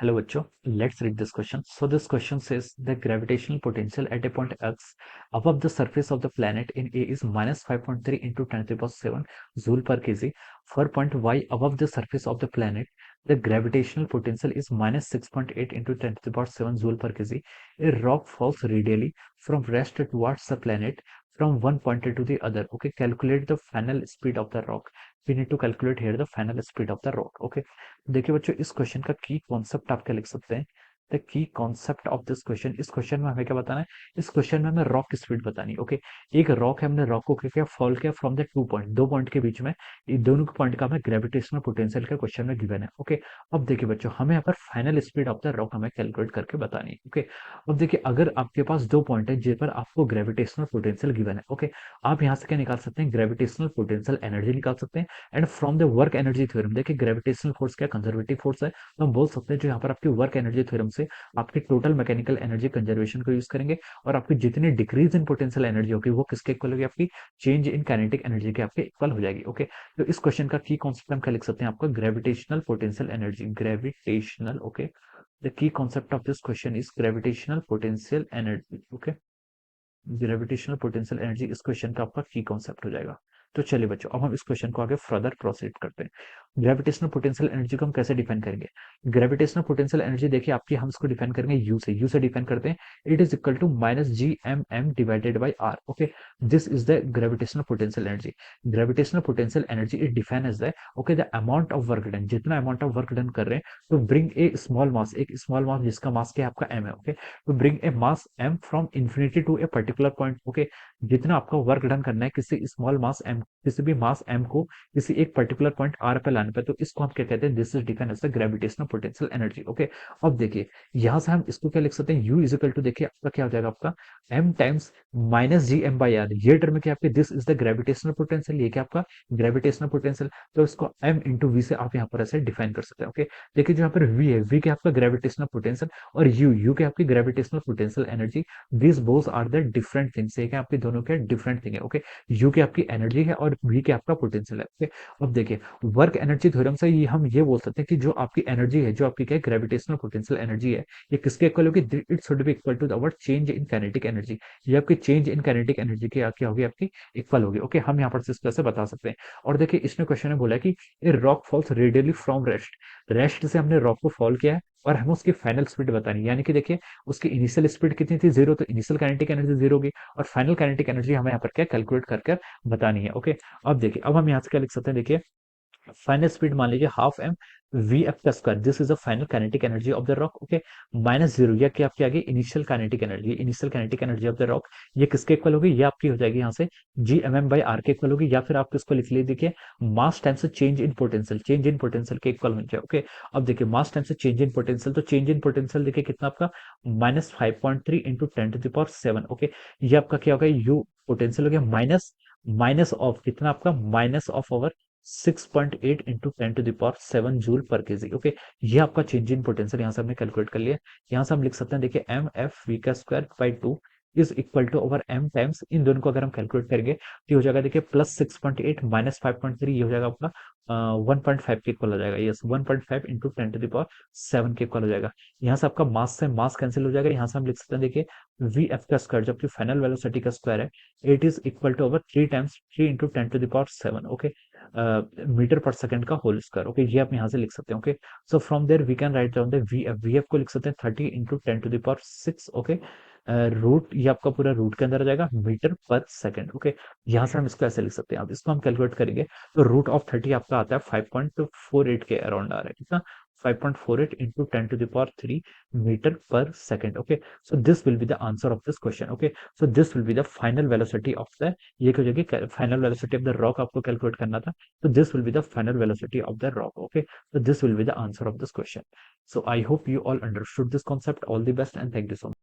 Hello बच्चों, let's read this question. So this question says the gravitational potential at a point x above the surface of the planet in A is minus 5.3 into 10 to the power 7 joule per kg. For point y above the surface of the planet, the gravitational potential is minus 6.8 into 10 to the power 7 joule per kg. A rock falls radially from rest towards the planet from one point to the other. Okay, calculate the final speed of the rock. We need to calculate here the final speed of the rock. Okay. देखिए बच्चों, इस question का की concept आप क्या लिख सकते हैं? The key concept of this question, इस क्वेश्चन में हमें क्या बताना है? इस क्वेश्चन में हमें रॉक की स्पीड बतानी है। ओके, एक रॉक है, हमने रॉक को क्या किया, फॉल किया फ्रॉम द टू पॉइंट, दो पॉइंट के बीच में, इन दोनों के पॉइंट का हमें ग्रेविटेशनल पोटेंशियल का क्वेश्चन में गिवन है। ओके, अब देखिए बच्चों, हमें यहाँ पर final speed of the rock हमें कैलकुलेट करके बतानी है। ओके, अब देखिए, अगर आपके पास दो पॉइंट है जिन पर आपको ग्रेविटेशनल पोटेंशियल गिवन है, ओके, आप यहाँ से क्या निकाल सकते हैं? ग्रेविटेशनल पोटेंशियल एनर्जी निकाल सकते हैं। And from the work energy theorem, देखिए ग्रेविटेशनल फोर्स क्या कंजर्वेटिव फोर्स है, तो हम बोल सकते हैं जो यहाँ पर आपकी वर्क एनर्जी थ्योरम से आपकी टोटल मैकेनिकल एनर्जी कंजर्वेशन को यूज करेंगे, और आपकी जितनी डिक्रीज इन पोटेंशियल एनर्जी होगी वो किसके इक्वल होगी? आपकी चेंज इन काइनेटिक एनर्जी के आपके इक्वल हो जाएगी। ओके, तो इस क्वेश्चन का की कॉन्सेप्ट हम क्या लिख सकते हैं? आपका gravitational potential energy, gravitational. Okay, the key concept of this question is gravitational potential energy. Okay, gravitational potential energy इस क्वेश्चन का आपका की कॉन्सेप्ट हो जाएगा। तो चलिए बच्चों, अब हम इस क्वेश्चन को आगे फर्दर प्रोसीड करते हैं। ग्रेविटेशनल पोटेंशियल एनर्जी को हम कैसे डिफाइन करेंगे? ग्रेविटेशनल पोटेंशियल एनर्जी देखिए आपकी, हम इसको डिफाइन करेंगे यू से डिफाइन करते हैं। It is equal to minus G M M divided by R. Okay, this is the gravitational potential energy. Gravitational potential energy is define as the, okay, the amount of work done, जितना amount of work done कर रहे हैं to bring a small mass, एक small मास जिसका मास क्या है? आपका M है। Okay, to bring a mass M from infinity to a particular point. Okay, जितना आपका वर्क डन करना है किसी स्मॉल मास एम, किसी भी मास एम को किसी एक पर्टिकुलर पॉइंट आर पे लाने पे, तो इसको हम क्या कहते हैं? This is defined as the gravitational potential energy. Okay, अब देखिए यहां से हम इसको क्या लिख सकते हैं? यू इज इक्वल टू, देखिए आपका क्या हो जाएगा? आपका M times minus G M by R, ये टर्म क्या आपके? This is the gravitational potential, ये क्या आपका ग्रेविटेशनल पोटेंशियल, तो इसको एम इंटू वी से आप यहाँ पर ऐसे डिफाइन कर सकते हैं। ओके, देखिए जो यहाँ पर वी है, वी क्या आपका ग्रेविटेशनल पोटेंशियल, और यू क्या आपकी gravitational potential energy. This both are the different things, ये क्या आपके दोनों के डिफरेंट थिंग है। ओके, यू की आपकी एनर्जी है और वी की आपका पोटेंशियल है। ओके, अब देखिए वर्क एनर्जी थ्योरम से ये हम ये बोल सकते हैं कि जो आपकी एनर्जी है, जो आपकी क्या ग्रेविटेशनल पोटेंशियल एनर्जी है, ये किसके इक्वल होगी? It should be equal to the change in kinetic energy. ये आपकी चेंज इन काइनेटिक एनर्जी की क्या होगी? आपकी इक्वल होगी। ओके, हम यहाँ पर इस तरह से बता सकते हैं। और देखिए इसने क्वेश्चन में बोला है कि a rock falls radially from rest, rest से हमने रॉक को फॉल किया है और हमें उसकी फाइनल स्पीड बतानी है। यानी कि देखिए उसकी इनिशियल स्पीड कितनी थी? जीरो, तो इनिशियल काइनेटिक एनर्जी जीरो होगी, और फाइनल काइनेटिक एनर्जी हमें यहाँ पर क्या कैलकुलेट करके बतानी है। ओके, अब देखिए, अब हम यहाँ से क्या लिख सकते हैं? देखिए फाइनल स्पीड मान लीजिए हाफ एम वी एफ का square, this is the final kinetic energy of the rock. Okay, minus zero, या क्या आपकी आगे initial kinetic energy, initial kinetic energy of the rock, ये किसके इक्वल होगी? ये आपकी हो जाएगी यहाँ से G M M by R के इक्वल होगी, या फिर आप किसको लिख लीजिए? देखिए मास टाइम से change in potential, change in potential के इक्वल हो जाए। ओके, अब देखिए मास टाइम से चेंज इन पोटेंशियल, तो चेंज इन पोटेंशियल देखिए कितना आपका? Minus 5.3 into 10 to the power 7। Okay, ये आपका क्या होगा? यू पोटेंशियल हो गया माइनस, माइनस ऑफ कितना आपका? Minus of over 6.8 into 10 to the power 7 joule per kg. Okay, ये आपका चेंज इन पोटेंशियल यहाँ से हमने कैलकुलेट कर लिया। यहाँ से हम लिख सकते हैं, देखिए एम एफ वी का square by two is equal to over M times, इन दोनों को अगर हम कैलकुलेट करेंगे तो ये हो जाएगा, देखिए प्लस 6.8 माइनस 5.3, ये हो जाएगा आपका 1.5 के इक्वल हो जाएगा। Yes, 1.5 into 10 to the power 7 के इक्वल हो जाएगा। यहाँ से आपका मास से मास कैंसिल हो जाएगा। यहाँ से हम लिख सकते हैं, देखिए वी एफ का स्क्वायर, जबकि फाइनल वेलोसिटी का स्क्वायर है, it is equal to over 3 times 3 into 10 to the power 7। Okay, meter पर सेकंड का होल स्क्वायर। ओके, ये आप यहाँ से लिख सकते हैं। Okay, so from there we can write down the V F को लिख सकते हैं 30 into 10 to the power 6। Okay, root, ये आपका पूरा रूट के अंदर आ जाएगा, मीटर पर सेकंड। ओके, यहाँ से हम इसको ऐसे लिख सकते हैं। अब इसको हम कैलकुलेट करेंगे तो रूट ऑफ 30 आपका आता है 5.48 के अराउंड आ रहा है, कितना? 5.48 into 10 to the power 3 metre पर second. Okay, so this will be the answer of this question. Okay, so this will be the final velocity of the, ये क्या हो जाएगी? Final velocity of the rock आपको calculate करना था, तो this will be the final velocity of the rock. Okay, so this will be the answer of this question. So I hope you all understood this concept. All the best and thank you so much.